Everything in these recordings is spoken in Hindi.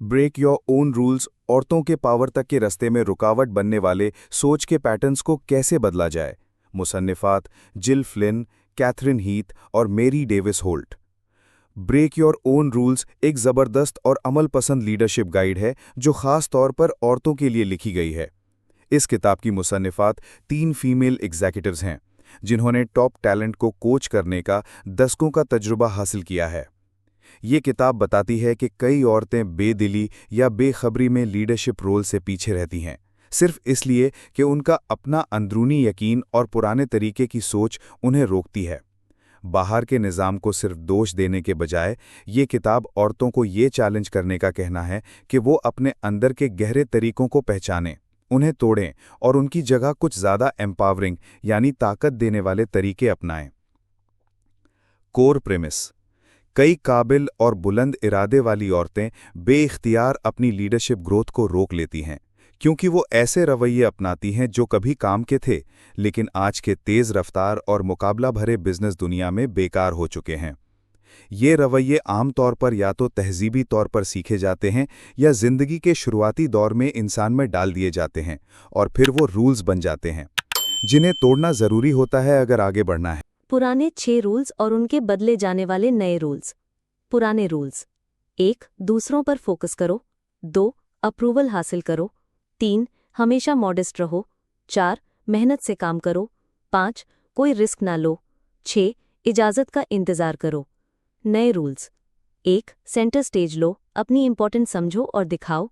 ब्रेक योर ओन रूल्स औरतों के पावर तक के रास्ते में रुकावट बनने वाले सोच के पैटर्न्स को कैसे बदला जाए। मुसन्निफात जिल फ्लिन, कैथरीन हीथ और Mary Davis Holt. Break your own rules एक ज़बरदस्त और अमल पसंद लीडरशिप गाइड है जो ख़ास तौर पर औरतों के लिए लिखी गई है। इस किताब की मुसन्निफात 3 फीमेल एग्जीक्यूटिव्स हैं जिन्होंने टॉप टैलेंट को कोच करने का दशकों का तजुर्बा हासिल किया है। ये किताब बताती है कि कई औरतें बेदिली या बेखबरी में लीडरशिप रोल से पीछे रहती हैं, सिर्फ इसलिए कि उनका अपना अंदरूनी यकीन और पुराने तरीके की सोच उन्हें रोकती है। बाहर के निज़ाम को सिर्फ दोष देने के बजाय ये किताब औरतों को ये चैलेंज करने का कहना है कि वो अपने अंदर के गहरे तरीकों को पहचानें, उन्हें तोड़ें और उनकी जगह कुछ ज़्यादा एम्पावरिंग यानी ताकत देने वाले तरीके अपनाएं। Core premise. कई काबिल और बुलंद इरादे वाली औरतें बेइख्तियार अपनी लीडरशिप ग्रोथ को रोक लेती हैं क्योंकि वो ऐसे रवैये अपनाती हैं जो कभी काम के थे लेकिन आज के तेज़ रफ्तार और मुकाबला भरे बिजनेस दुनिया में बेकार हो चुके हैं। ये रवैये आमतौर पर या तो तहज़ीबी तौर पर सीखे जाते हैं या ज़िंदगी के शुरुआती दौर में इंसान में डाल दिए जाते हैं और फिर वो रूल्स बन जाते हैं जिन्हें तोड़ना ज़रूरी होता है अगर आगे बढ़ना है। पुराने 6 रूल्स और उनके बदले जाने वाले नए रूल्स। पुराने रूल्स। 1. दूसरों पर फोकस करो। 2. अप्रूवल हासिल करो। 3. हमेशा मॉडेस्ट रहो। 4. मेहनत से काम करो। 5. कोई रिस्क ना लो। 6. इजाज़त का इंतज़ार करो। नए रूल्स। 1. सेंटर स्टेज लो, अपनी इंपॉर्टेंस समझो और दिखाओ।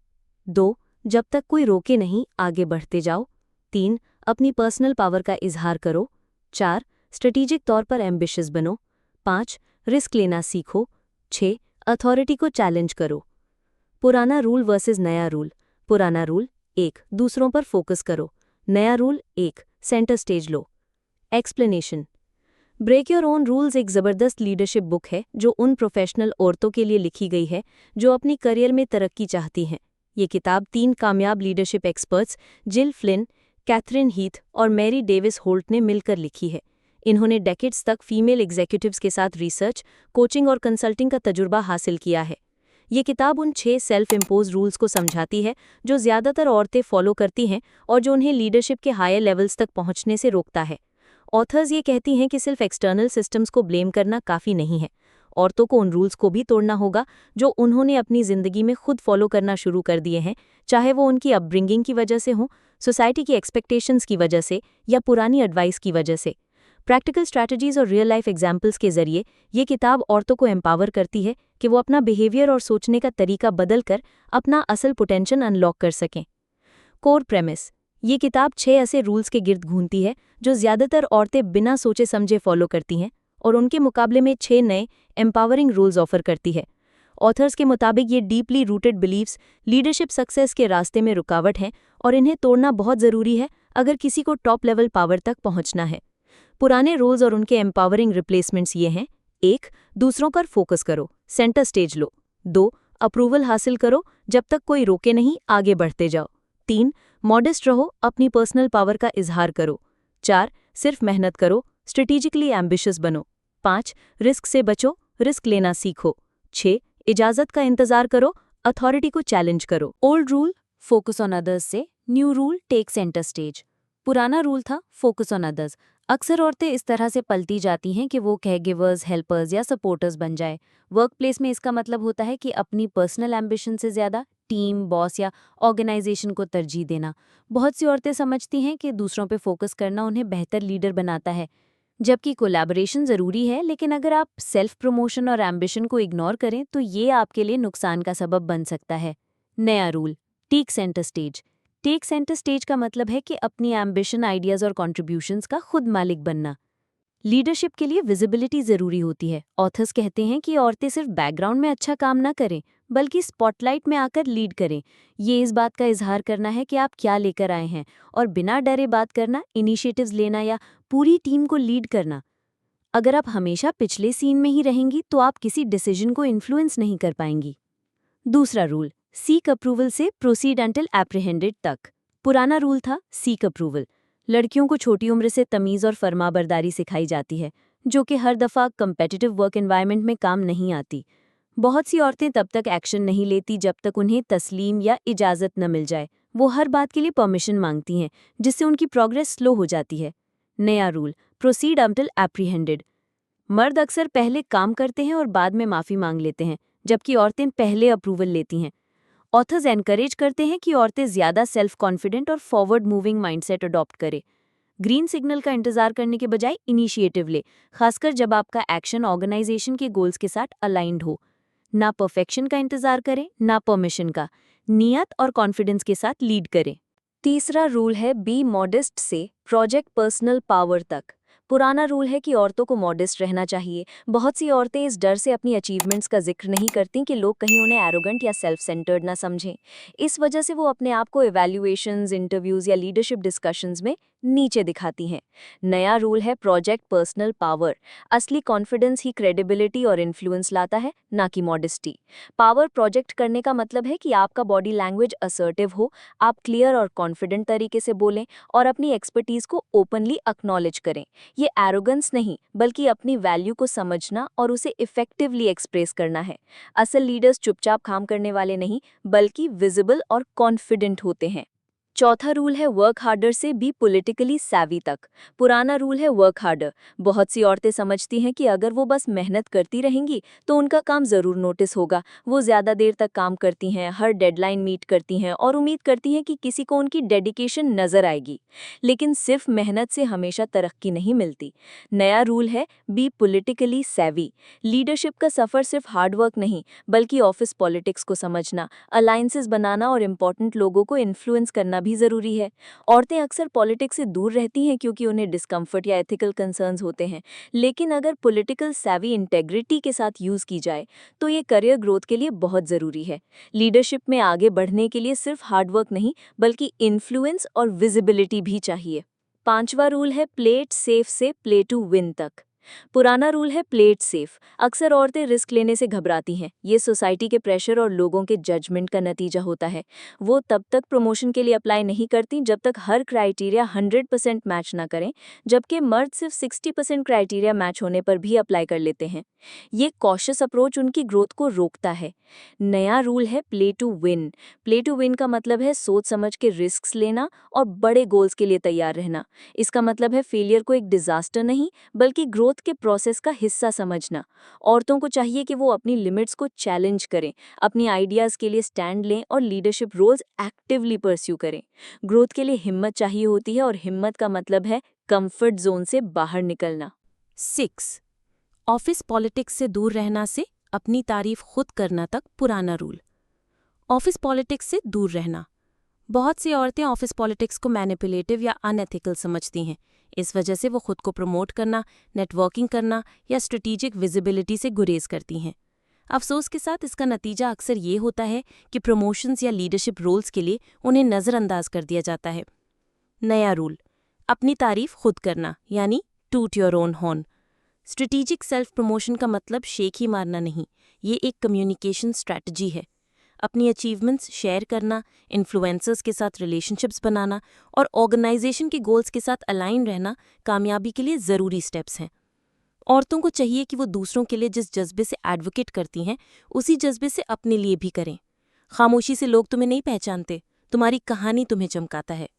2. जब तक कोई रोके नहीं आगे बढ़ते जाओ। 3. अपनी पर्सनल पावर का इजहार करो। 4. स्ट्रेटेजिक तौर पर एम्बिशियस बनो। 5. रिस्क लेना सीखो। 6. अथॉरिटी को चैलेंज करो। पुराना रूल वर्सेस नया रूल। पुराना रूल 1. दूसरों पर फोकस करो। नया रूल 1. सेंटर स्टेज लो। Explanation. Break your own rules एक ज़बरदस्त लीडरशिप बुक है जो उन प्रोफेशनल औरतों के लिए लिखी गई है जो अपनी करियर में तरक्की चाहती हैं। ये किताब 3 कामयाब लीडरशिप एक्सपर्ट्स जिल फ्लिन, कैथरीन हीथ और मैरी डेविस होल्ट ने मिलकर लिखी है। इन्होंने डेकेड्स तक फीमेल एग्जीक्यूटिव्स के साथ रिसर्च, कोचिंग और कंसल्टिंग का तजुर्बा हासिल किया है। ये किताब उन 6 सेल्फ इम्पोज रूल्स को समझाती है जो ज़्यादातर औरतें फॉलो करती हैं और जो उन्हें लीडरशिप के हायर लेवल्स तक पहुंचने से रोकता है। ऑथर्स ये कहती हैं कि सिर्फ एक्सटर्नल सिस्टम्स को ब्लेम करना काफ़ी नहीं है, औरतों को उन रूल्स को भी तोड़ना होगा जो उन्होंने अपनी ज़िंदगी में खुद फॉलो करना शुरू कर दिए हैं, चाहे वो उनकी अपब्रिंगिंग की वजह से हो, सोसाइटी की एक्सपेक्टेशंस की वजह से या पुरानी एडवाइस की वजह से। प्रैक्टिकल स्ट्रैटेजीज और रियल लाइफ एग्जाम्पल्स के जरिए ये किताब औरतों को एम्पावर करती है कि वो अपना बिहेवियर और सोचने का तरीका बदल कर अपना असल पोटेंशियल अनलॉक कर सकें। Core premise. ये किताब 6 ऐसे रूल्स के गिर्द घूमती है जो ज़्यादातर औरतें बिना सोचे समझे फॉलो करती हैं और उनके मुकाबले में 6 नए एम्पावरिंग रूल्स ऑफर करती है। ऑथर्स के मुताबिक ये deeply rooted beliefs leadership success के रास्ते में रुकावट हैं और इन्हें तोड़ना बहुत ज़रूरी है अगर किसी को टॉप लेवल पावर तक पहुंचना है। पुराने रूल्स और उनके एम्पावरिंग रिप्लेसमेंट्स ये हैं। 1. दूसरों पर फोकस करो, सेंटर स्टेज लो। 2. अप्रूवल हासिल करो, जब तक कोई रोके नहीं आगे बढ़ते जाओ। 3. मॉडेस्ट रहो, अपनी पर्सनल पावर का इजहार करो। 4. सिर्फ मेहनत करो, स्ट्रेटेजिकली एम्बिशियस बनो। 5. रिस्क से बचो, रिस्क लेना सीखो। 6. इजाज़त का इंतज़ार करो, अथॉरिटी को चैलेंज करो। Old rule focus on others से new rule take centre stage. पुराना रूल था फोकस ऑन अदर्स। अक्सर औरतें इस तरह से पलती जाती हैं कि वो कैरगिवर्स, हेल्पर्स या सपोर्टर्स बन जाए। वर्क प्लेस में इसका मतलब होता है कि अपनी पर्सनल एम्बिशन से ज़्यादा टीम, बॉस या ऑर्गेनाइजेशन को तरजीह देना। बहुत सी औरतें समझती हैं कि दूसरों पे फोकस करना उन्हें बेहतर लीडर बनाता है, जबकि कोलैबोरेशन ज़रूरी है, लेकिन अगर आप सेल्फ प्रमोशन और एम्बिशन को इग्नोर करें तो ये आपके लिए नुकसान का सबब बन सकता है। नया rule take centre stage. Take centre stage का मतलब है कि अपनी एम्बिशन, आइडियाज़ और कॉन्ट्रीब्यूशंस का खुद मालिक बनना। लीडरशिप के लिए विजिबिलिटी ज़रूरी होती है। ऑथर्स कहते हैं कि औरतें सिर्फ बैकग्राउंड में अच्छा काम ना करें बल्कि स्पॉटलाइट में आकर लीड करें। ये इस बात का इजहार करना है कि आप क्या लेकर आए हैं और बिना डरे बात करना, इनिशिएटिव्स लेना या पूरी टीम को लीड करना। अगर आप हमेशा पिछले सीन में ही रहेंगी तो आप किसी डिसीजन को इन्फ्लुएंस नहीं कर पाएंगी। दूसरा रूल सीक अप्रूवल से प्रोसीड अंटिल एप्रीहेंडेड तक। पुराना रूल था सीक अप्रूवल। लड़कियों को छोटी उम्र से तमीज़ और फरमाबरदारी सिखाई जाती है जो कि हर दफ़ा कम्पेटिटिव वर्क एनवायरनमेंट में काम नहीं आती। बहुत सी औरतें तब तक एक्शन नहीं लेती जब तक उन्हें तस्लीम या इजाज़त न मिल जाए। वो हर बात के लिए परमिशन मांगती हैं, जिससे उनकी प्रोग्रेस स्लो हो जाती है। नया रूल, प्रोसीड अंटिल एप्रीहेंडेड। मर्द अक्सर पहले काम करते हैं और बाद में माफ़ी मांग लेते हैं, जबकि औरतें पहले अप्रूवल लेती हैं। ऑथर्स एनकरेज करते हैं कि औरतें ज़्यादा सेल्फ कॉन्फिडेंट और फॉरवर्ड मूविंग माइंडसेट अडॉप्ट करें। ग्रीन सिग्नल का इंतजार करने के बजाय इनिशिएटिव ले, खासकर जब आपका एक्शन ऑर्गेनाइजेशन के गोल्स के साथ अलाइंड हो। ना परफेक्शन का इंतजार करें, ना परमिशन का। नियत और कॉन्फिडेंस के साथ लीड करें। तीसरा रूल है बी मॉडेस्ट से प्रोजेक्ट पर्सनल पावर तक। पुराना रूल है कि औरतों को मॉडेस्ट रहना चाहिए। बहुत सी औरतें इस डर से अपनी अचीवमेंट्स का जिक्र नहीं करती कि लोग कहीं उन्हें एरोगेंट या सेल्फ सेंटर्ड ना समझें। इस वजह से वो अपने आप को इवैल्यूएशंस, इंटरव्यूज या लीडरशिप डिस्कशंस में नीचे दिखाती हैं। नया रूल है प्रोजेक्ट पर्सनल पावर। असली कॉन्फिडेंस ही क्रेडिबिलिटी और इन्फ्लुएंस लाता है, ना कि मॉडेस्टी। पावर प्रोजेक्ट करने का मतलब है कि आपका बॉडी लैंग्वेज असर्टिव हो, आप क्लियर और कॉन्फिडेंट तरीके से बोलें और अपनी एक्सपर्टीज को ओपनली एक्नॉलेज करें। ये एरोगेंस नहीं, बल्कि अपनी वैल्यू को समझना और उसे इफेक्टिवली एक्सप्रेस करना है। असल लीडर्स चुपचाप काम करने वाले नहीं, बल्कि विजिबल और कॉन्फिडेंट होते हैं। चौथा रूल है वर्क हार्डर से बी पॉलिटिकली सैवी तक। पुराना रूल है वर्क हार्डर। बहुत सी औरतें समझती हैं कि अगर वो बस मेहनत करती रहेंगी तो उनका काम ज़रूर नोटिस होगा। वो ज़्यादा देर तक काम करती हैं, हर डेडलाइन मीट करती हैं और उम्मीद करती हैं कि किसी को उनकी डेडिकेशन नज़र आएगी। लेकिन सिर्फ मेहनत से हमेशा तरक्की नहीं मिलती। नया रूल है बी पॉलिटिकली सैवी। लीडरशिप का सफ़र सिर्फ हार्डवर्क नहीं, बल्कि ऑफिस पॉलिटिक्स को समझना, अलायंसेस बनाना और इम्पोर्टेंट लोगों को इन्फ्लुएंस करना भी ज़रूरी है। औरतें अक्सर पॉलिटिक्स से दूर रहती हैं क्योंकि उन्हें डिस्कम्फर्ट या एथिकल कंसर्न्स होते हैं। लेकिन अगर पॉलिटिकल सैवी इंटेग्रिटी के साथ यूज़ की जाए तो ये करियर ग्रोथ के लिए बहुत ज़रूरी है। लीडरशिप में आगे बढ़ने के लिए सिर्फ हार्डवर्क नहीं, बल्कि इन्फ्लुएंस और विजिबिलिटी भी चाहिए। पांचवा रूल है प्ले इट सेफ से प्ले टू विन तक। पुराना रूल है प्ले इट सेफ। अक्सर औरतें रिस्क लेने से घबराती हैं। ये सोसाइटी के प्रेशर और लोगों के जजमेंट का नतीजा होता है। वो तब तक प्रमोशन के लिए अप्लाई नहीं करती जब तक हर क्राइटेरिया 100% मैच ना करें, जबकि मर्द सिर्फ 60% क्राइटेरिया मैच होने पर भी अप्लाई कर लेते हैं। ये कॉशियस अप्रोच उनकी ग्रोथ को रोकता है। नया रूल है play to win. Play to win का मतलब है सोच समझ के रिस्क लेना और बड़े गोल्स के लिए तैयार रहना। इसका मतलब है फेलियर को एक डिजास्टर नहीं, बल्कि ग्रोथ के प्रोसेस का हिस्सा समझना। औरतों को चाहिए कि वो अपनी लिमिट्स को चैलेंज करें, अपनी आइडियाज़ के लिए स्टैंड लें और लीडरशिप रोल्स एक्टिवली परस्यू करें। ग्रोथ के लिए हिम्मत चाहिए होती है और हिम्मत का मतलब है कंफर्ट जोन से बाहर निकलना। 6. ऑफिस पॉलिटिक्स से दूर रहना से अपनी तारीफ खुद करना तक पुराना रूल। ऑफिस पॉलिटिक्स से दूर रहना। बहुत सी औरतें ऑफिस पॉलिटिक्स को मैनिपुलेटिव या अनएथिकल समझती हैं। इस वजह से वो खुद को प्रमोट करना, नेटवर्किंग करना या स्ट्रेटेजिक विजिबिलिटी से गुरेज करती हैं। अफसोस के साथ इसका नतीजा अक्सर ये होता है कि प्रमोशंस या लीडरशिप रोल्स के लिए उन्हें नज़रअंदाज कर दिया जाता है। नया रूल, अपनी तारीफ खुद करना, यानी टूट your own horn. Strategic self promotion का मतलब शेख ही मारना नहीं, ये एक कम्युनिकेशन स्ट्रैटेजी है। अपनी अचीवमेंट्स शेयर करना, इन्फ्लुएंसर्स के साथ रिलेशनशिप्स बनाना और ऑर्गेनाइजेशन के गोल्स के साथ अलाइन रहना कामयाबी के लिए ज़रूरी स्टेप्स हैं। औरतों को चाहिए कि वो दूसरों के लिए जिस जज्बे से एडवोकेट करती हैं, उसी जज्बे से अपने लिए भी करें। खामोशी से लोग तुम्हें नहीं पहचानते, तुम्हारी कहानी तुम्हें चमकाता है।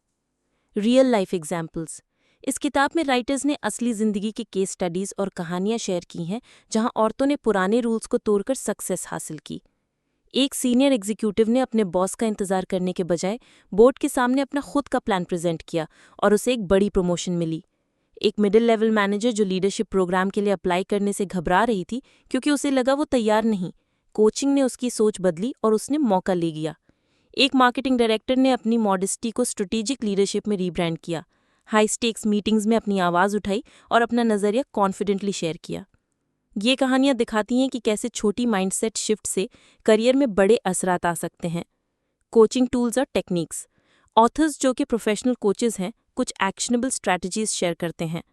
Real life examples. इस किताब में राइटर्स ने असली ज़िंदगी के केस स्टडीज़ और कहानियाँ शेयर की हैं जहाँ औरतों ने पुराने रूल्स को तोड़कर सक्सेस हासिल की। एक सीनियर एग्जीक्यूटिव ने अपने बॉस का इंतजार करने के बजाय बोर्ड के सामने अपना खुद का प्लान प्रेजेंट किया और उसे एक बड़ी प्रमोशन मिली। एक मिडिल लेवल मैनेजर जो लीडरशिप प्रोग्राम के लिए अप्लाई करने से घबरा रही थी क्योंकि उसे लगा वो तैयार नहीं, कोचिंग ने उसकी सोच बदली और उसने मौका ले लिया। एक मार्केटिंग डायरेक्टर ने अपनी मॉडेस्टी को स्ट्रेटेजिक लीडरशिप में रीब्रांड किया, हाई स्टेक्स मीटिंग्स में अपनी आवाज़ उठाई और अपना नज़रिया कॉन्फिडेंटली शेयर किया। ये कहानियाँ दिखाती हैं कि कैसे छोटी माइंडसेट शिफ्ट से करियर में बड़े असरात आ सकते हैं। कोचिंग टूल्स और टेक्निक्स। ऑथर्स जो कि प्रोफेशनल कोचेज हैं, कुछ एक्शनेबल स्ट्रैटेजीज शेयर करते हैं।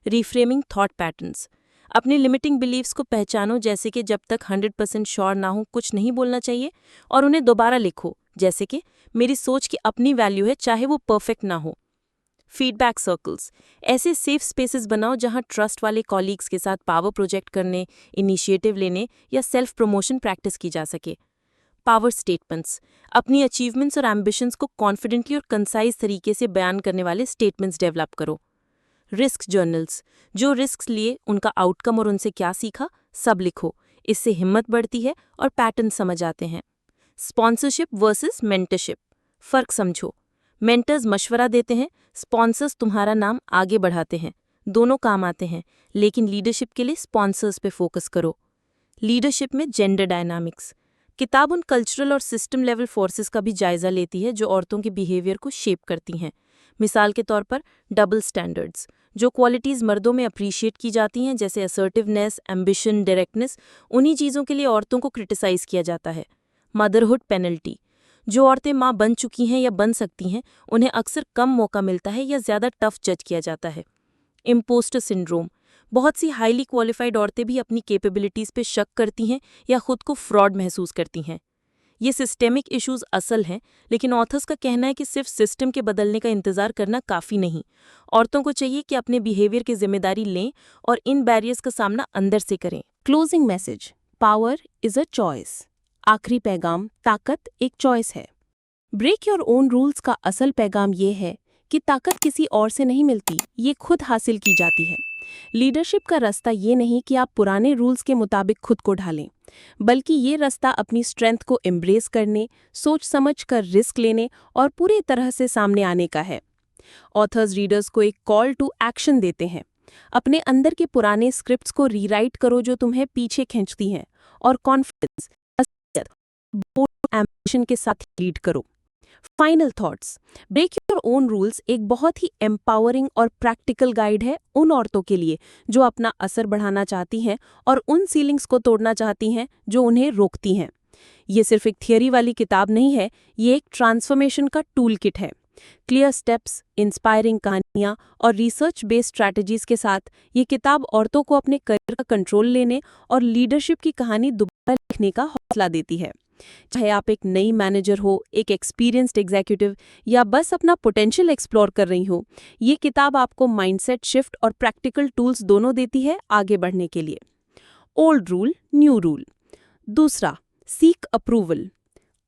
Reframing thought patterns. अपनी लिमिटिंग बिलीव्स को पहचानो, जैसे कि जब तक 100% श्योर ना हो कुछ नहीं बोलना चाहिए, और उन्हें दोबारा लिखो, जैसे कि मेरी सोच की अपनी वैल्यू है चाहे वो परफेक्ट ना हो। फीडबैक सर्कल्स, ऐसे सेफ स्पेसेस बनाओ जहां ट्रस्ट वाले कॉलीग्स के साथ पावर प्रोजेक्ट करने, इनिशिएटिव लेने या सेल्फ प्रमोशन प्रैक्टिस की जा सके। पावर स्टेटमेंट्स, अपनी अचीवमेंट्स और एम्बिशंस को कॉन्फिडेंटली और कंसाइज तरीके से बयान करने वाले स्टेटमेंट्स डेवलप करो। रिस्क जर्नल्स, जो रिस्क लिए, उनका आउटकम और उनसे क्या सीखा, सब लिखो। इससे हिम्मत बढ़ती है और पैटर्न समझ आते हैं। स्पॉन्सरशिप वर्सेस मेंटरशिप, फर्क समझो। मेंटर्स मशवरा देते हैं, स्पॉन्सर्स तुम्हारा नाम आगे बढ़ाते हैं। दोनों काम आते हैं, लेकिन लीडरशिप के लिए स्पॉन्सर्स पे फोकस करो। लीडरशिप में जेंडर डायनामिक्स, किताब उन कल्चरल और सिस्टम लेवल फोर्सेस का भी जायजा लेती है जो औरतों के बिहेवियर को शेप करती हैं। मिसाल के तौर पर डबल स्टैंडर्ड्स, जो क्वालिटीज़ मर्दों में अप्रिशिएट की जाती हैं जैसे असर्टिवनेस, एम्बिशन, डायरेक्टनेस, उन्हीं चीज़ों के लिए औरतों को क्रिटिसाइज किया जाता है। मदरहुड पेनल्टी, जो औरतें माँ बन चुकी हैं या बन सकती हैं, उन्हें अक्सर कम मौका मिलता है या ज़्यादा टफ जज किया जाता है। इम्पोस्टर सिंड्रोम, बहुत सी हाईली क्वालिफाइड औरतें भी अपनी कैपेबिलिटीज़ पे शक करती हैं या खुद को फ्रॉड महसूस करती हैं। ये सिस्टेमिक इश्यूज असल हैं, लेकिन ऑथर्स का कहना है कि सिर्फ सिस्टम के बदलने का इंतजार करना काफ़ी नहीं। औरतों को चाहिए कि अपने बिहेवियर की जिम्मेदारी लें और इन बैरियर्स का सामना अंदर से करें। Closing message, power is a choice. आखिरी पैगाम, ताकत एक चॉइस है। ब्रेक योर ओन रूल्स का असल पैगाम ये है कि ताकत किसी और से नहीं मिलती, ये खुद हासिल की जाती है। लीडरशिप का रास्ता ये नहीं कि आप पुराने रूल्स के मुताबिक खुद को ढालें, बल्कि ये रास्ता अपनी स्ट्रेंथ को एम्ब्रेस करने, सोच समझ कर रिस्क लेने और पूरी तरह से सामने आने का है। ऑथर्स रीडर्स को एक कॉल टू एक्शन देते हैं। अपने अंदर के पुराने स्क्रिप्ट्स को रीराइट करो जो तुम्हें पीछे खींचती हैं, और कॉन्फिडेंस, बोल्ड एम्बिशन के साथ लीड करो। Final thoughts, break your own rules एक बहुत ही एम्पावरिंग और प्रैक्टिकल गाइड है उन औरतों के लिए जो अपना असर बढ़ाना चाहती हैं और उन सीलिंग्स को तोड़ना चाहती हैं जो उन्हें रोकती हैं। ये सिर्फ एक थियरी वाली किताब नहीं है, ये एक ट्रांसफॉर्मेशन का टूल किट है। क्लियर स्टेप्स, इंस्पायरिंग कहानियाँ और रिसर्च बेस्ड स्ट्रैटेजीज के साथ ये किताब औरतों को अपने करियर का कंट्रोल लेने और लीडरशिप की कहानी दोबारा लिखने का हौसला देती है। चाहे आप एक नई मैनेजर हो, एक एक्सपीरियंस्ड एग्जीक्यूटिव या बस अपना पोटेंशियल एक्सप्लोर कर रही हो, ये किताब आपको माइंडसेट शिफ्ट और प्रैक्टिकल टूल्स दोनों देती है आगे बढ़ने के लिए। Old rule, new rule. दूसरा, seek approval.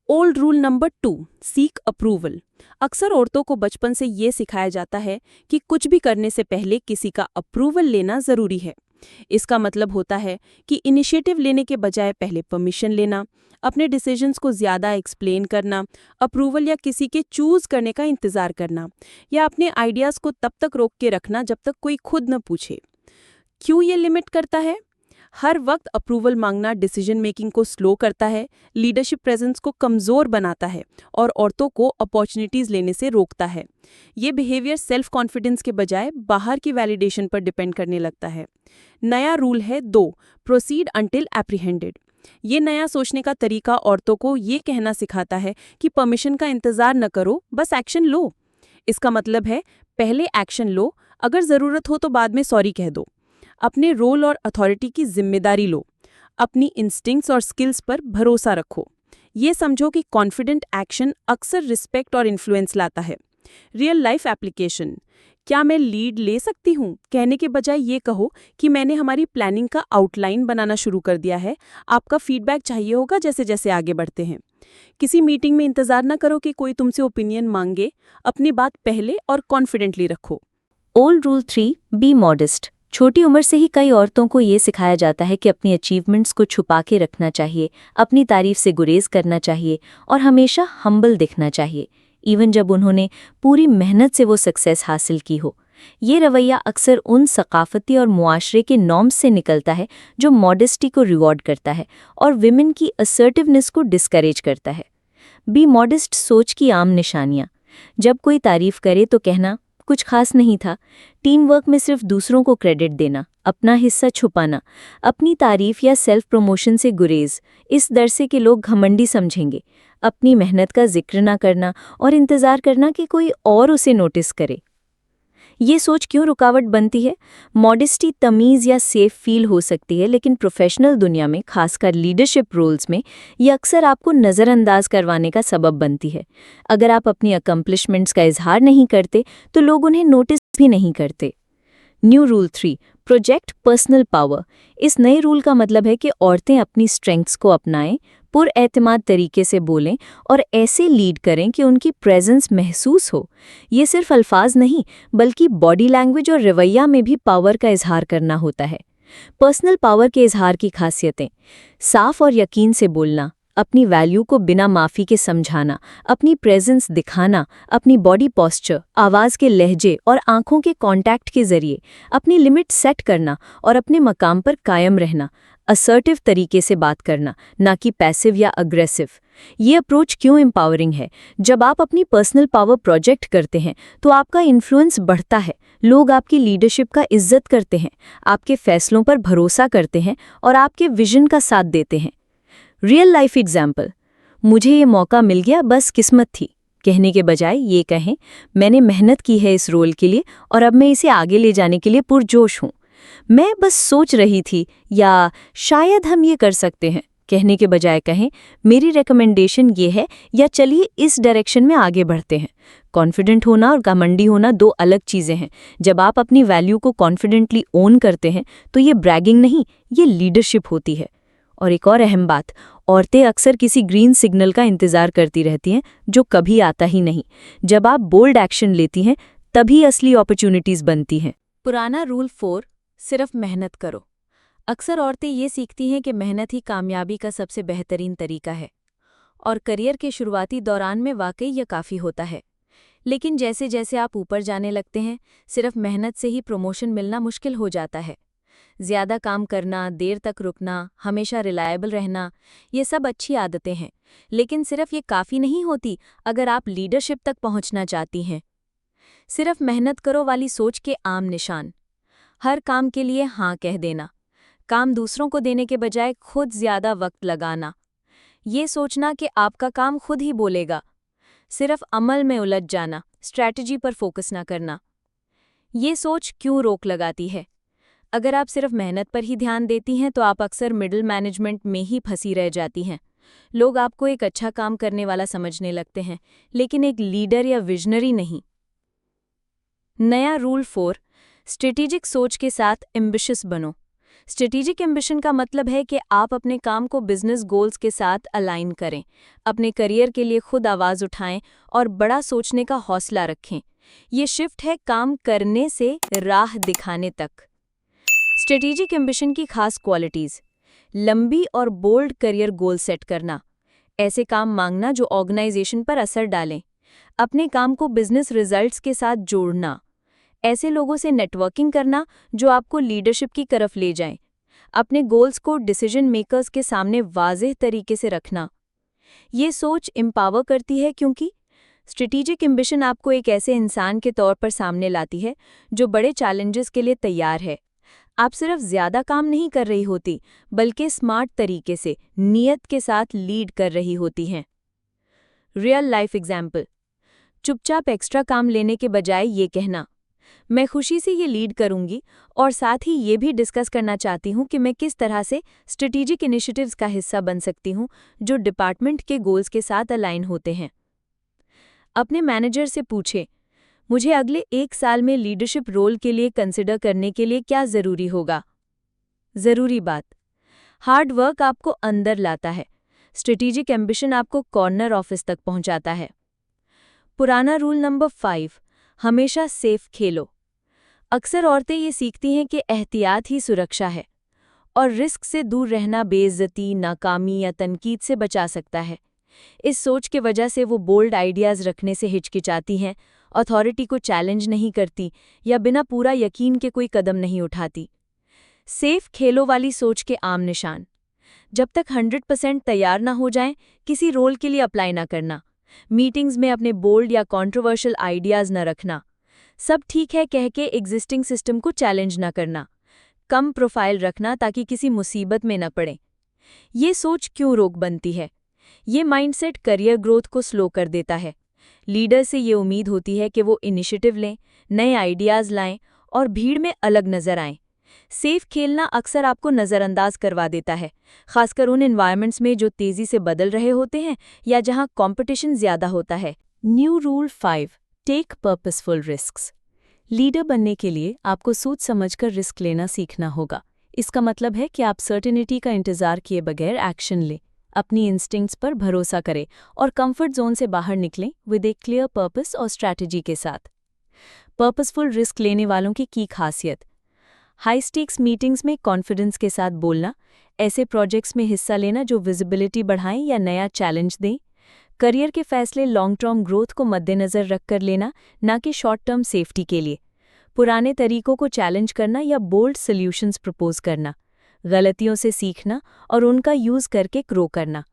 Old rule number 2, seek approval. अक्सर औरतों को बचपन से ये सिखाया जाता है कि कुछ भी करने से पहले किसी का अप्रूवल लेना ज़रूरी है। इसका मतलब होता है कि इनिशिएटिव लेने के बजाय पहले परमिशन लेना, अपने डिसीजंस को ज़्यादा एक्सप्लेन करना, अप्रूवल या किसी के चूज़ करने का इंतज़ार करना, या अपने आइडियाज़ को तब तक रोक के रखना जब तक कोई खुद न पूछे। क्यों ये लिमिट करता है? हर वक्त अप्रूवल मांगना डिसीजन मेकिंग को स्लो करता है, लीडरशिप प्रेजेंस को कमज़ोर बनाता है और औरतों को अपॉर्चुनिटीज़ लेने से रोकता है। ये बिहेवियर सेल्फ कॉन्फिडेंस के बजाय बाहर की वैलिडेशन पर डिपेंड करने लगता है। नया रूल है 2, प्रोसीड अंटिल एप्रीहेंडेड। ये नया सोचने का तरीका औरतों को ये कहना सिखाता है कि परमिशन का इंतज़ार न करो, बस एक्शन लो। इसका मतलब है पहले एक्शन लो, अगर ज़रूरत हो तो बाद में सॉरी कह दो। अपने रोल और अथॉरिटी की जिम्मेदारी लो। अपनी इंस्टिंक्ट्स और स्किल्स पर भरोसा रखो। ये समझो कि कॉन्फिडेंट एक्शन अक्सर रिस्पेक्ट और इन्फ्लुएंस लाता है। रियल लाइफ एप्लीकेशन, क्या मैं लीड ले सकती हूँ कहने के बजाय ये कहो कि मैंने हमारी प्लानिंग का आउटलाइन बनाना शुरू कर दिया है, आपका फीडबैक चाहिए होगा जैसे जैसे आगे बढ़ते हैं। किसी मीटिंग में इंतजार न करो कि कोई तुमसे ओपिनियन मांगे, अपनी बात पहले और कॉन्फिडेंटली रखो। Old rule 3, B modest. छोटी उम्र से ही कई औरतों को ये सिखाया जाता है कि अपनी अचीवमेंट्स को छुपा के रखना चाहिए, अपनी तारीफ से गुरेज करना चाहिए और हमेशा हम्बल दिखना चाहिए, इवन जब उन्होंने पूरी मेहनत से वो सक्सेस हासिल की हो। ये रवैया अक्सर उन सकाफती और मुआशरे के नॉर्म्स से निकलता है जो मॉडेस्टी को रिवॉर्ड करता है और विमेन की असर्टिवनेस को डिस्करेज करता है। बी मॉडेस्ट सोच की आम निशानियाँ: जब कोई तारीफ करे तो कहना कुछ खास नहीं था, टीम वर्क में सिर्फ दूसरों को क्रेडिट देना, अपना हिस्सा छुपाना, अपनी तारीफ या सेल्फ प्रमोशन से गुरेज, इस डर से कि लोग घमंडी समझेंगे, अपनी मेहनत का जिक्र ना करना और इंतज़ार करना कि कोई और उसे नोटिस करे। ये सोच क्यों रुकावट बनती है? मॉडेस्टी तमीज़ या सेफ फील हो सकती है, लेकिन प्रोफेशनल दुनिया में, खासकर लीडरशिप रोल्स में, ये अक्सर आपको नज़रअंदाज करवाने का सबब बनती है। अगर आप अपनी अकम्पलिशमेंट्स का इजहार नहीं करते तो लोग उन्हें नोटिस भी नहीं करते। New rule 3, project personal power. इस नए रूल का मतलब है कि औरतें अपनी स्ट्रेंथ्स को अपनाएं, पुरएतमाद तरीके से बोलें और ऐसे लीड करें कि उनकी प्रेजेंस महसूस हो। ये सिर्फ अल्फाज नहीं, बल्कि बॉडी लैंग्वेज और रवैया में भी पावर का इजहार करना होता है। पर्सनल पावर के इजहार की खासियतें: साफ और यकीन से बोलना, अपनी वैल्यू को बिना माफ़ी के समझाना, अपनी प्रेजेंस दिखाना, अपनी बॉडी पोस्चर, आवाज़ के लहजे और आंखों के कांटेक्ट के जरिए अपनी लिमिट सेट करना और अपने मकाम पर कायम रहना, असर्टिव तरीके से बात करना, ना कि पैसिव या अग्रेसिव। ये अप्रोच क्यों एम्पावरिंग है? जब आप अपनी पर्सनल पावर प्रोजेक्ट करते हैं तो आपका इन्फ्लुएंस बढ़ता है, लोग आपकी लीडरशिप का इज्जत करते हैं, आपके फैसलों पर भरोसा करते हैं और आपके विजन का साथ देते हैं। रियल लाइफ एग्जाम्पल: मुझे ये मौका मिल गया, बस किस्मत थी, कहने के बजाय ये कहें, मैंने मेहनत की है इस रोल के लिए और अब मैं इसे आगे ले जाने के लिए पुरजोश हूँ। मैं बस सोच रही थी, या शायद हम ये कर सकते हैं, कहने के बजाय कहें, मेरी रिकमेंडेशन ये है, या चलिए इस डायरेक्शन में आगे बढ़ते हैं। कॉन्फिडेंट होना और घमंडी होना दो अलग चीज़ें हैं। जब आप अपनी वैल्यू को कॉन्फिडेंटली ओन करते हैं तो ये ब्रैगिंग नहीं, ये लीडरशिप होती है। और एक और अहम बात, औरतें अक्सर किसी ग्रीन सिग्नल का इंतजार करती रहती हैं जो कभी आता ही नहीं। जब आप बोल्ड एक्शन लेती हैं तभी असली अपॉर्चुनिटीज बनती हैं। पुराना रूल 4, सिर्फ मेहनत करो। अक्सर औरतें ये सीखती हैं कि मेहनत ही कामयाबी का सबसे बेहतरीन तरीका है, और करियर के शुरुआती दौरान में वाकई यह काफ़ी होता है। लेकिन जैसे जैसे आप ऊपर जाने लगते हैं, सिर्फ मेहनत से ही प्रमोशन मिलना मुश्किल हो जाता है। ज़्यादा काम करना, देर तक रुकना, हमेशा रिलायबल रहना, ये सब अच्छी आदतें हैं, लेकिन सिर्फ ये काफ़ी नहीं होती अगर आप लीडरशिप तक पहुंचना चाहती हैं। सिर्फ मेहनत करो वाली सोच के आम निशान: हर काम के लिए हाँ कह देना, काम दूसरों को देने के बजाय खुद ज़्यादा वक्त लगाना, ये सोचना कि आपका काम खुद ही बोलेगा, सिर्फ अमल में उलझ जाना, स्ट्रैटेजी पर फोकस ना करना। ये सोच क्यों रोक लगाती है? अगर आप सिर्फ मेहनत पर ही ध्यान देती हैं तो आप अक्सर मिडिल मैनेजमेंट में ही फंसी रह जाती हैं। लोग आपको एक अच्छा काम करने वाला समझने लगते हैं, लेकिन एक लीडर या विजनरी नहीं। नया रूल 4, स्ट्रेटेजिक सोच के साथ एम्बिशियस बनो। स्ट्रेटेजिक एम्बिशन का मतलब है कि आप अपने काम को बिजनेस गोल्स के साथ अलाइन करें, अपने करियर के लिए खुद आवाज़ उठाएं और बड़ा सोचने का हौसला रखें। ये शिफ्ट है काम करने से राह दिखाने तक। स्ट्रेटेजिक एम्बिशन की खास क्वालिटीज़: लंबी और बोल्ड करियर गोल सेट करना, ऐसे काम मांगना जो ऑर्गेनाइजेशन पर असर डालें, अपने काम को बिजनेस रिजल्ट्स के साथ जोड़ना, ऐसे लोगों से नेटवर्किंग करना जो आपको लीडरशिप की तरफ ले जाएं, अपने गोल्स को डिसीजन मेकर्स के सामने वाज़ेह तरीके से रखना। ये सोच एम्पावर करती है क्योंकि स्ट्रेटेजिक एम्बिशन आपको एक ऐसे इंसान के तौर पर सामने लाती है जो बड़े चैलेंजेस के लिए तैयार है। आप सिर्फ ज़्यादा काम नहीं कर रही होती, बल्कि स्मार्ट तरीके से, नियत के साथ लीड कर रही होती हैं। रियल लाइफ एग्जाम्पल: चुपचाप एक्स्ट्रा काम लेने के बजाय ये कहना, मैं खुशी से ये लीड करूंगी, और साथ ही ये भी डिस्कस करना चाहती हूँ कि मैं किस तरह से स्ट्रेटेजिक इनिशिएटिव्स का हिस्सा बन सकती हूँ जो डिपार्टमेंट के गोल्स के साथ अलाइन होते हैं। अपने मैनेजर से पूछें, मुझे अगले 1 साल में लीडरशिप रोल के लिए कंसिडर करने के लिए क्या ज़रूरी होगा? ज़रूरी बात: हार्ड वर्क आपको अंदर लाता है, स्ट्रेटेजिक एम्बिशन आपको कॉर्नर ऑफिस तक पहुंचाता है। पुराना रूल नंबर 5, हमेशा सेफ खेलो। अक्सर औरतें ये सीखती हैं कि एहतियात ही सुरक्षा है, और रिस्क से दूर रहना बेइज्जती, नाकामी या तनकीद से बचा सकता है। इस सोच की वजह से वो बोल्ड आइडियाज़ रखने से हिचकिचाती हैं, अथॉरिटी को चैलेंज नहीं करती या बिना पूरा यकीन के कोई कदम नहीं उठाती। सेफ खेलों वाली सोच के आम निशान: जब तक 100% तैयार ना हो जाएं, किसी रोल के लिए अप्लाई ना करना, मीटिंग्स में अपने बोल्ड या कंट्रोवर्शियल आइडियाज़ न रखना, सब ठीक है कह के एग्जिस्टिंग सिस्टम को चैलेंज ना करना, कम प्रोफाइल रखना ताकि किसी मुसीबत में न पड़े। ये सोच क्यों रोक बनती है? ये माइंडसेट करियर ग्रोथ को स्लो कर देता है। लीडर से ये उम्मीद होती है कि वो इनिशिएटिव लें, नए आइडियाज़ लाएं और भीड़ में अलग नज़र आएं। सेफ खेलना अक्सर आपको नज़रअंदाज करवा देता है, खासकर उन एनवायरनमेंट्स में जो तेज़ी से बदल रहे होते हैं या जहां कंपटीशन ज़्यादा होता है। New rule 5, take purposeful risks. Leader बनने के लिए आपको सोच समझकर रिस्क लेना सीखना होगा। इसका मतलब है कि आप सर्टेनिटी का इंतज़ार किए बगैर एक्शन लें, अपनी इंस्टिंक्ट्स पर भरोसा करें और कंफर्ट जोन से बाहर निकलें विद ए क्लियर पर्पस और स्ट्रैटेजी के साथ। पर्पसफुल रिस्क लेने वालों की खासियत: हाई स्टेक्स मीटिंग्स में कॉन्फिडेंस के साथ बोलना, ऐसे प्रोजेक्ट्स में हिस्सा लेना जो विजिबिलिटी बढ़ाएं या नया चैलेंज दें, करियर के फैसले लॉन्ग टर्म ग्रोथ को मद्देनज़र रखकर लेना, ना कि शॉर्ट टर्म सेफ्टी के लिए, पुराने तरीकों को चैलेंज करना या बोल्ड सॉल्यूशंस प्रपोज करना, गलतियों से सीखना और उनका यूज़ करके ग्रो करना।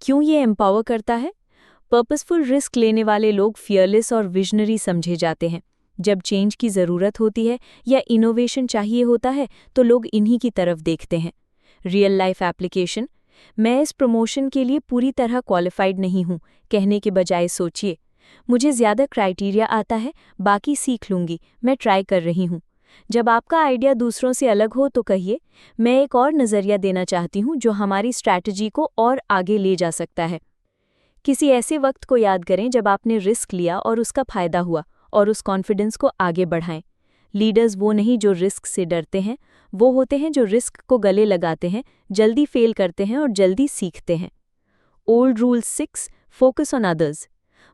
क्यों ये एम्पावर करता है? पर्पसफुल रिस्क लेने वाले लोग फियरलेस और विजनरी समझे जाते हैं। जब चेंज की ज़रूरत होती है या इनोवेशन चाहिए होता है तो लोग इन्हीं की तरफ देखते हैं। रियल लाइफ एप्लीकेशन: मैं इस प्रमोशन के लिए पूरी तरह क्वालिफाइड नहीं हूँ कहने के बजाय सोचिए, मुझे ज़्यादा क्राइटेरिया आता है, बाकी सीख लूँगी, मैं ट्राई कर रही हूँ। जब आपका आइडिया दूसरों से अलग हो तो कहिए, मैं एक और नज़रिया देना चाहती हूँ जो हमारी स्ट्रैटेजी को और आगे ले जा सकता है। किसी ऐसे वक्त को याद करें जब आपने रिस्क लिया और उसका फ़ायदा हुआ, और उस कॉन्फिडेंस को आगे बढ़ाएं। लीडर्स वो नहीं जो रिस्क से डरते हैं, वो होते हैं जो रिस्क को गले लगाते हैं, जल्दी फेल करते हैं और जल्दी सीखते हैं। Old rule 6, focus on others.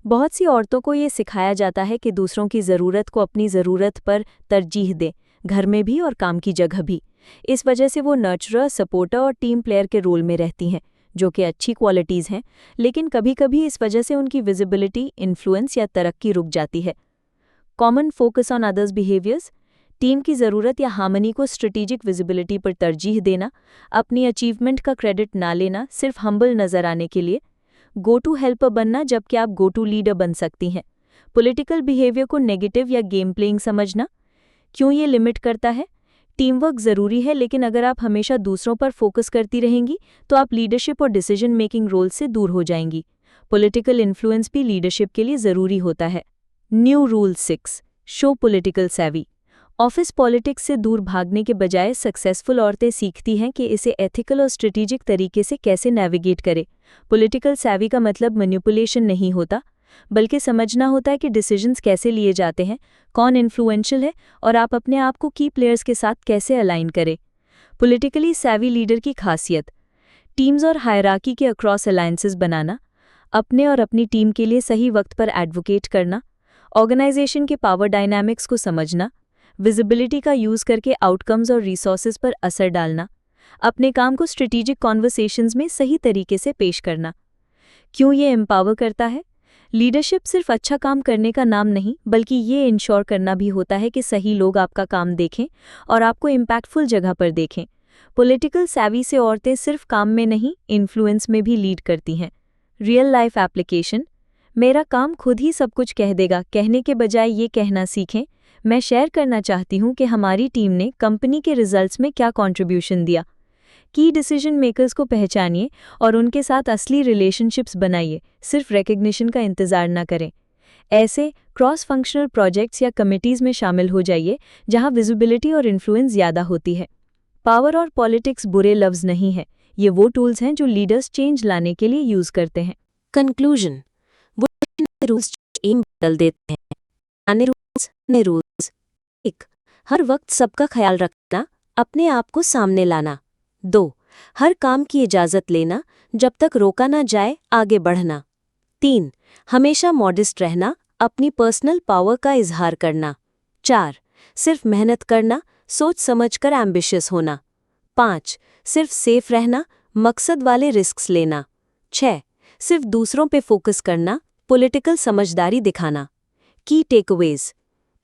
बहुत सी औरतों को ये सिखाया जाता है कि दूसरों की ज़रूरत को अपनी ज़रूरत पर तरजीह दें, घर में भी और काम की जगह भी। इस वजह से वो नर्चरर, सपोर्टर और टीम प्लेयर के रोल में रहती हैं, जो कि अच्छी क्वालिटीज़ हैं, लेकिन कभी-कभी इस वजह से उनकी विजिबिलिटी, इन्फ्लुएंस या तरक्की रुक जाती है। Common focus on others behaviours: team की ज़रूरत या हार्मनी को स्ट्रेटेजिक विजिबिलिटी पर तरजीह देना, अपनी अचीवमेंट का क्रेडिट ना लेना सिर्फ हम्बल नज़र आने के लिए, गो टू हेल्पर बनना जबकि आप गो टू लीडर बन सकती हैं, पॉलिटिकल बिहेवियर को नेगेटिव या गेम प्लेइंग समझना। क्यों ये लिमिट करता है? टीम वर्क ज़रूरी है, लेकिन अगर आप हमेशा दूसरों पर फोकस करती रहेंगी तो आप लीडरशिप और डिसीजन मेकिंग रोल से दूर हो जाएंगी। पॉलिटिकल इन्फ्लुएंस भी लीडरशिप के लिए ज़रूरी होता है। न्यू रूल 6, शो पॉलिटिकल सेवी। ऑफिस पॉलिटिक्स से दूर भागने के बजाय सक्सेसफुल औरतें सीखती हैं कि इसे एथिकल और स्ट्रेटेजिक तरीके से कैसे नेविगेट करें। पॉलिटिकल सेवी का मतलब मैनिपुलेशन नहीं होता, बल्कि समझना होता है कि डिसीजंस कैसे लिए जाते हैं, कौन इन्फ्लुएंशियल है और आप अपने आप को की प्लेयर्स के साथ कैसे अलाइन करें। पॉलिटिकली सेवी लीडर की खासियत: टीम्स और हायरार्की के अक्रॉस अलायंसेस बनाना, अपने और अपनी टीम के लिए सही वक्त पर एडवोकेट करना, ऑर्गेनाइजेशन के पावर डायनामिक्स को समझना, विजिबिलिटी का यूज़ करके आउटकम्स और रिसोर्सेज पर असर डालना, अपने काम को स्ट्रेटेजिक कॉन्वर्सेशंस में सही तरीके से पेश करना। क्यों ये एम्पावर करता है? लीडरशिप सिर्फ अच्छा काम करने का नाम नहीं, बल्कि ये इंश्योर करना भी होता है कि सही लोग आपका काम देखें और आपको इम्पैक्टफुल जगह पर देखें। पॉलिटिकल सेवी से औरतें सिर्फ काम में नहीं, इन्फ्लुएंस में भी लीड करती हैं। रियल लाइफ एप्लीकेशन: मेरा काम खुद ही सब कुछ कह देगा कहने के बजाय ये कहना सीखें, मैं शेयर करना चाहती हूँ कि हमारी टीम ने कंपनी के रिजल्ट्स में क्या कंट्रीब्यूशन दिया। की डिसीजन मेकर्स को पहचानिए और उनके साथ असली रिलेशनशिप्स बनाइए, सिर्फ रिकग्निशन का इंतज़ार न करें। ऐसे क्रॉस फंक्शनल प्रोजेक्ट्स या कमिटीज़ में शामिल हो जाइए जहाँ विजिबिलिटी और इन्फ्लुएंस ज़्यादा होती है। पावर और पॉलिटिक्स बुरे लफ्ज़ नहीं है, ये वो टूल्स हैं जो लीडर्स चेंज लाने के लिए यूज़ करते हैं। कंक्लूजन: वो रूल्स एम बदल देते हैं, नए रूल्स। 1. हर वक्त सबका ख्याल रखना, अपने आप को सामने लाना। 2. हर काम की इजाज़त लेना, जब तक रोका ना जाए आगे बढ़ना। 3. हमेशा मॉडेस्ट रहना, अपनी पर्सनल पावर का इजहार करना। 4. सिर्फ मेहनत करना, सोच समझकर एम्बिशियस होना। 5. सिर्फ सेफ रहना, मकसद वाले रिस्क्स लेना। 6. सिर्फ दूसरों पे फोकस करना, पॉलिटिकल समझदारी दिखाना। की टेकअवेज: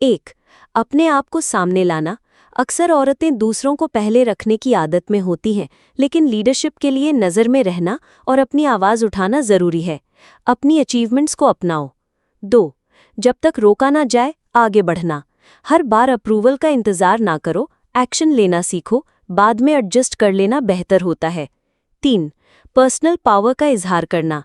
1. अपने आप को सामने लाना। अक्सर औरतें दूसरों को पहले रखने की आदत में होती हैं, लेकिन लीडरशिप के लिए नज़र में रहना और अपनी आवाज़ उठाना ज़रूरी है। अपनी अचीवमेंट्स को अपनाओ। 2. जब तक रोका ना जाए आगे बढ़ना। हर बार अप्रूवल का इंतज़ार ना करो, एक्शन लेना सीखो, बाद में एडजस्ट कर लेना बेहतर होता है। 3. पर्सनल पावर का इजहार करना।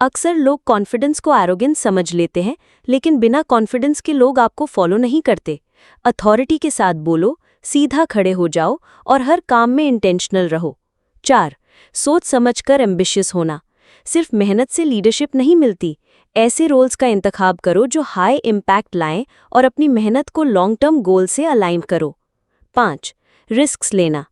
अक्सर लोग कॉन्फिडेंस को एरोगेंस समझ लेते हैं, लेकिन बिना कॉन्फिडेंस के लोग आपको फॉलो नहीं करते। अथॉरिटी के साथ बोलो, सीधा खड़े हो जाओ और हर काम में इंटेंशनल रहो। 4. सोच समझकर एम्बिशियस होना। सिर्फ मेहनत से लीडरशिप नहीं मिलती। ऐसे रोल्स का इंतखाब करो जो हाई इम्पैक्ट लाएं और अपनी मेहनत को लॉन्ग टर्म गोल से अलाइन करो। 5. रिस्क्स लेना।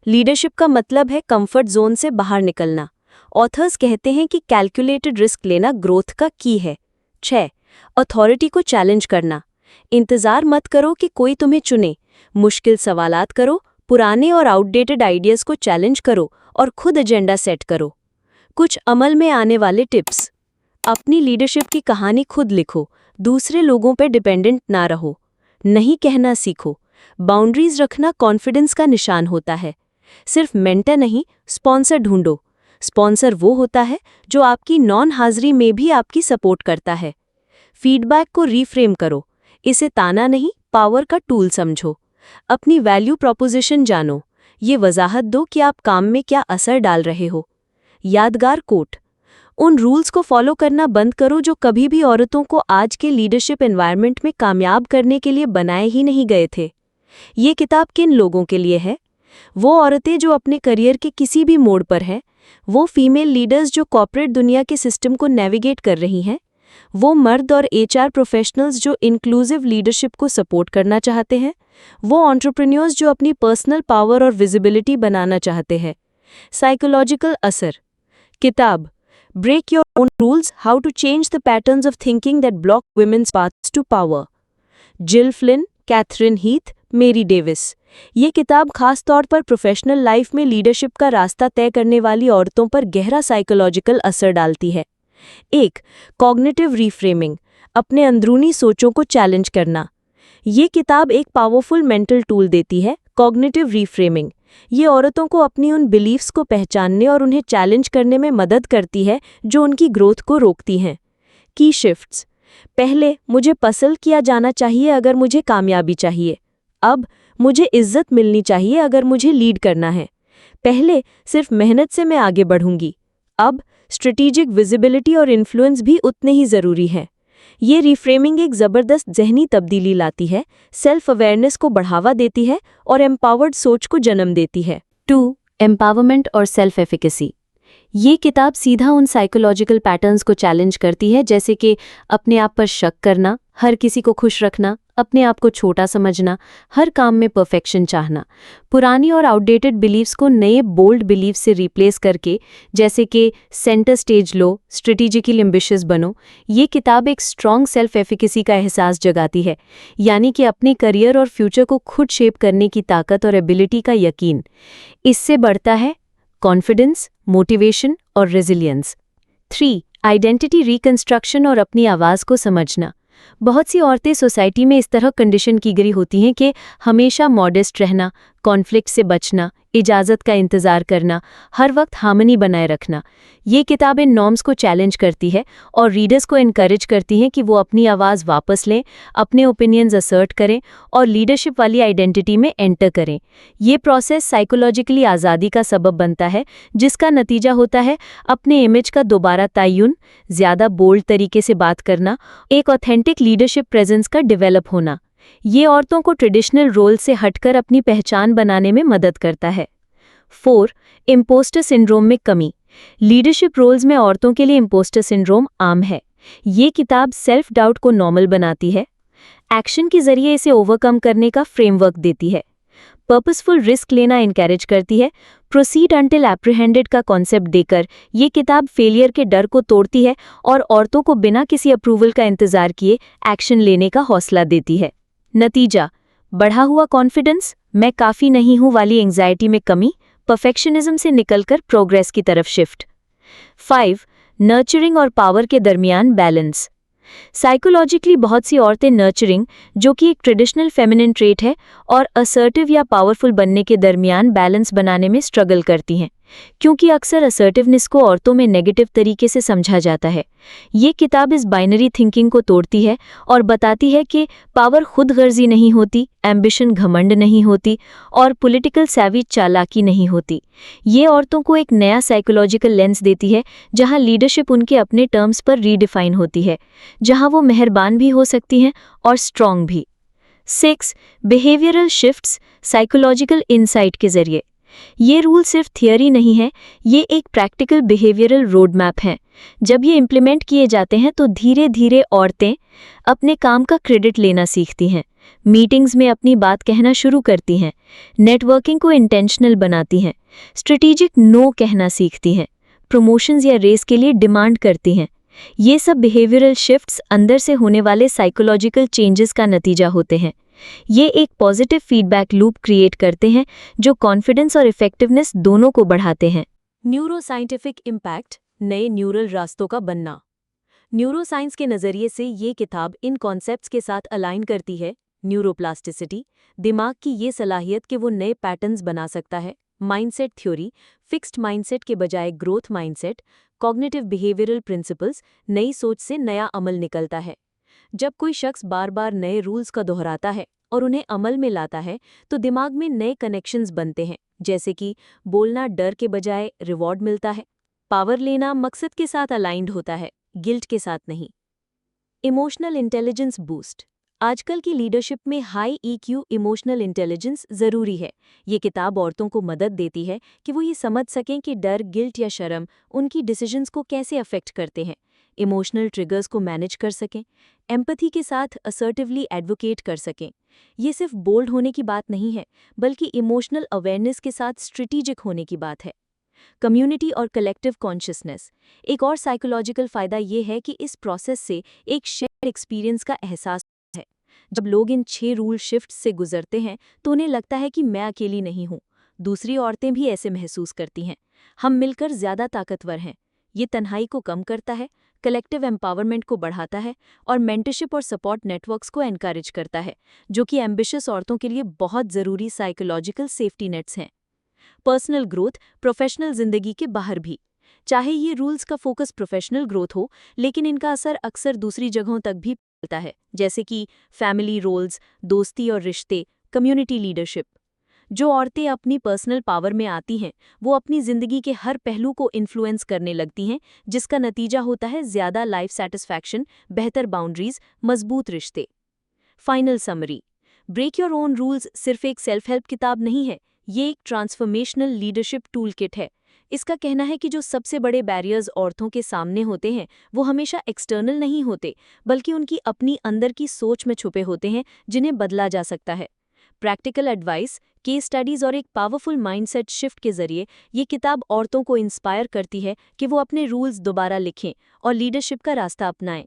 लीडरशिप का मतलब है कंफर्ट जोन से बाहर निकलना। ऑथर्स कहते हैं कि कैलकुलेटेड रिस्क लेना ग्रोथ का की है। 6. अथॉरिटी को चैलेंज करना। इंतजार मत करो कि कोई तुम्हें चुने। मुश्किल सवालात करो, पुराने और आउटडेटेड आइडियाज को चैलेंज करो और खुद एजेंडा सेट करो। कुछ अमल में आने वाले टिप्स। अपनी लीडरशिप की कहानी खुद लिखो, दूसरे लोगों पर डिपेंडेंट ना रहो। नहीं कहना सीखो। बाउंड्रीज रखना कॉन्फिडेंस का निशान होता है। सिर्फ मेंटर नहीं, स्पॉन्सर ढूंढो। स्पॉन्सर वो होता है जो आपकी नॉन हाजिरी में भी आपकी सपोर्ट करता है। फीडबैक को रीफ्रेम करो। इसे ताना नहीं, पावर का टूल समझो। अपनी वैल्यू प्रोपोजिशन जानो। ये वजाहत दो कि आप काम में क्या असर डाल रहे हो। यादगार कोट। उन रूल्स को फॉलो करना बंद करो जो कभी भी औरतों को आज के लीडरशिप एनवायरनमेंट में कामयाब करने के लिए बनाए ही नहीं गए थे। ये किताब किन लोगों के लिए है? वो औरतें जो अपने करियर के किसी भी मोड़ पर हैं, वो फीमेल लीडर्स जो कॉर्पोरेट दुनिया के सिस्टम को नेविगेट कर रही हैं, वो मर्द और एचआर प्रोफेशनल्स जो इंक्लूसिव लीडरशिप को सपोर्ट करना चाहते हैं, वो एंटरप्रेन्योर्स जो अपनी पर्सनल पावर और विजिबिलिटी बनाना चाहते हैं। साइकोलॉजिकल असर। किताब break your own rules, how to change the patterns of thinking that block women's paths to power. Jill Flynn, Catherine Heath, Mary Davis. ये किताब खास तौर पर प्रोफेशनल लाइफ में लीडरशिप का रास्ता तय करने वाली औरतों पर गहरा साइकोलॉजिकल असर डालती है। 1. कॉग्निटिव रीफ्रेमिंग, अपने अंदरूनी सोचों को चैलेंज करना। ये किताब एक पावरफुल मेंटल टूल देती है, कॉग्निटिव रीफ्रेमिंग। ये औरतों को अपनी उन बिलीफ्स को पहचानने और उन्हें चैलेंज करने में मदद करती है जो उनकी ग्रोथ को रोकती हैं। की शिफ्ट्स। पहले मुझे पसंद किया जाना चाहिए अगर मुझे कामयाबी चाहिए। अब मुझे इज्जत मिलनी चाहिए अगर मुझे लीड करना है। पहले सिर्फ मेहनत से मैं आगे बढ़ूंगी। अब स्ट्रेटेजिक विजिबिलिटी और इन्फ्लुएंस भी उतने ही ज़रूरी हैं। ये रिफ्रेमिंग एक ज़बरदस्त ज़हनी तब्दीली लाती है, सेल्फ अवेयरनेस को बढ़ावा देती है और एम्पावर्ड सोच को जन्म देती है। 2. एम्पावरमेंट और सेल्फ एफिकेसी। ये किताब सीधा उन साइकोलॉजिकल पैटर्न्स को चैलेंज करती है, जैसे कि अपने आप पर शक करना, हर किसी को खुश रखना, अपने आप को छोटा समझना, हर काम में परफेक्शन चाहना। पुरानी और आउटडेटेड बिलीव्स को नए बोल्ड बिलीव्स से रिप्लेस करके, जैसे कि सेंटर स्टेज लो, स्ट्रेटेजिकली एम्बिशियस बनो। ये किताब एक स्ट्रॉन्ग सेल्फ एफिकेसी का एहसास जगाती है, यानी कि अपने करियर और फ्यूचर को खुद शेप करने की ताकत और एबिलिटी का यकीन। इससे बढ़ता है कॉन्फिडेंस, मोटिवेशन और रेजिलियंस। 3. आइडेंटिटी रिकंस्ट्रक्शन और अपनी आवाज़ को समझना। बहुत सी औरतें सोसाइटी में इस तरह कंडीशन की गई होती हैं कि हमेशा मॉडेस्ट रहना, कॉन्फ्लिक्ट से बचना, इजाज़त का इंतज़ार करना, हर वक्त हार्मनी बनाए रखना। ये किताब इन नॉर्म्स को चैलेंज करती है और रीडर्स को इनकरेज करती हैं कि वो अपनी आवाज़ वापस लें, अपने ओपिनियंस असर्ट करें और लीडरशिप वाली आइडेंटिटी में एंटर करें। ये प्रोसेस साइकोलॉजिकली आज़ादी का सबब बनता है, जिसका नतीजा होता है अपने इमेज का दोबारा तयन, ज़्यादा बोल्ड तरीके से बात करना, एक ऑथेंटिक लीडरशिप प्रेजेंस का डेवलप होना। ये औरतों को ट्रेडिशनल रोल से हटकर अपनी पहचान बनाने में मदद करता है। 4. इम्पोस्टर सिंड्रोम में कमी। लीडरशिप रोल्स में औरतों के लिए इम्पोस्टर सिंड्रोम आम है। ये किताब सेल्फ डाउट को नॉर्मल बनाती है, एक्शन के जरिए इसे ओवरकम करने का फ्रेमवर्क देती है, पर्पसफुल रिस्क लेना इनकरेज करती है, प्रोसीड अंटिल एप्रीहेंडेड का कॉन्सेप्ट देकर ये किताब फेलियर के डर को तोड़ती है और औरतों को बिना किसी अप्रूवल का इंतजार किए एक्शन लेने का हौसला देती है। नतीजा, बढ़ा हुआ कॉन्फिडेंस, मैं काफ़ी नहीं हूँ वाली एंग्जाइटी में कमी, परफेक्शनिज्म से निकलकर प्रोग्रेस की तरफ शिफ्ट। 5. नर्चरिंग और पावर के दरमियान बैलेंस। साइकोलॉजिकली बहुत सी औरतें नर्चरिंग, जो कि एक ट्रेडिशनल फेमिनिन ट्रेट है, और असर्टिव या पावरफुल बनने के दरमियान बैलेंस बनाने में स्ट्रगल करती हैं, क्योंकि अक्सर असर्टिवनेस को औरतों में नेगेटिव तरीके से समझा जाता है। ये किताब इस बाइनरी थिंकिंग को तोड़ती है और बताती है कि पावर खुद गर्जी नहीं होती, एम्बिशन घमंड नहीं होती और पॉलिटिकल सैवी चालाकी नहीं होती। ये औरतों को एक नया साइकोलॉजिकल लेंस देती है, जहां लीडरशिप उनके अपने टर्म्स पर रीडिफाइन होती है, जहां वो मेहरबान भी हो सकती हैं और स्ट्रॉन्ग भी। 6. बिहेवियरल शिफ्ट्स साइकोलॉजिकल इनसाइट के जरिए। ये रूल सिर्फ थियरी नहीं है, ये एक प्रैक्टिकल बिहेवियरल रोड मैप है। जब ये इम्प्लीमेंट किए जाते हैं तो धीरे धीरे औरतें अपने काम का क्रेडिट लेना सीखती हैं, मीटिंग्स में अपनी बात कहना शुरू करती हैं, नेटवर्किंग को इंटेंशनल बनाती हैं, स्ट्रेटेजिक नो कहना सीखती हैं, प्रमोशंस या रेस के लिए डिमांड करती हैं। ये सब बिहेवियरल शिफ्ट्स अंदर से होने वाले साइकोलॉजिकल चेंजेस का नतीजा होते हैं। ये एक पॉजिटिव फीडबैक लूप क्रिएट करते हैं जो कॉन्फिडेंस और इफेक्टिवनेस दोनों को बढ़ाते हैं। न्यूरोसाइंटिफिक इम्पैक्ट, नए न्यूरल रास्तों का बनना। न्यूरोसाइंस के नज़रिए से ये किताब इन कॉन्सेप्ट्स के साथ अलाइन करती है। न्यूरोप्लास्टिसिटी, दिमाग की ये सलाहियत कि वो नए पैटर्न्स बना सकता है। माइंडसेट थ्योरी, फिक्स्ड माइंडसेट के बजाय growth mindset. Cognitive behavioural principles, नई सोच से नया अमल निकलता है। जब कोई शख्स बार बार नए रूल्स का दोहराता है और उन्हें अमल में लाता है तो दिमाग में नए कनेक्शंस बनते हैं, जैसे कि बोलना डर के बजाय रिवॉर्ड मिलता है, पावर लेना मकसद के साथ अलाइंड होता है, गिल्ट के साथ नहीं। Emotional intelligence boost. आजकल की लीडरशिप में हाई EQ इमोशनल इंटेलिजेंस ज़रूरी है। ये किताब औरतों को मदद देती है कि वो ये समझ सकें कि डर, गिल्ट या शर्म उनकी डिसीजंस को कैसे अफेक्ट करते हैं, इमोशनल ट्रिगर्स को मैनेज कर सकें, एम्पैथी के साथ असर्टिवली एडवोकेट कर सकें। ये सिर्फ बोल्ड होने की बात नहीं है, बल्कि इमोशनल अवेयरनेस के साथ स्ट्रेटेजिक होने की बात है। कम्युनिटी और कलेक्टिव कॉन्शियसनेस। एक और साइकोलॉजिकल फ़ायदा ये है कि इस प्रोसेस से एक शेयर एक्सपीरियंस का एहसास है। जब लोग इन 6 रूल शिफ्ट से गुजरते हैं तो उन्हें लगता है कि मैं अकेली नहीं हूँ, दूसरी औरतें भी ऐसे महसूस करती हैं, हम मिलकर ज़्यादा ताकतवर हैं। ये तन्हाई को कम करता है, कलेक्टिव एम्पावरमेंट को बढ़ाता है और मेंटरशिप और सपोर्ट नेटवर्क्स को एनकरेज करता है, जो कि एम्बिशियस औरतों के लिए बहुत ज़रूरी साइकोलॉजिकल सेफ्टी नेट्स हैं। पर्सनल ग्रोथ, प्रोफेशनल जिंदगी के बाहर भी। चाहे ये रूल्स का फोकस प्रोफेशनल ग्रोथ हो, लेकिन इनका असर अक्सर दूसरी जगहों तक भी फैलता है, जैसे कि फैमिली रोल्स, दोस्ती और रिश्ते, कम्युनिटी लीडरशिप। जो औरतें अपनी पर्सनल पावर में आती हैं, वो अपनी जिंदगी के हर पहलू को इन्फ्लुएंस करने लगती हैं, जिसका नतीजा होता है ज़्यादा लाइफ सेटिस्फैक्शन, बेहतर बाउंड्रीज, मजबूत रिश्ते। Final summary. Break your own rules सिर्फ एक सेल्फ हेल्प किताब नहीं है, ये एक ट्रांसफॉर्मेशनल लीडरशिप टूल किट है। इसका कहना है कि जो सबसे बड़े बैरियर्स औरतों के सामने होते हैं वो हमेशा एक्सटर्नल नहीं होते, बल्कि उनकी अपनी अंदर की सोच में छुपे होते हैं, जिन्हें बदला जा सकता है। प्रैक्टिकल एडवाइस, केस स्टडीज और एक पावरफुल माइंडसेट शिफ्ट के जरिए ये किताब औरतों को इंस्पायर करती है कि वो अपने रूल्स दोबारा लिखें और लीडरशिप का रास्ता अपनाएं।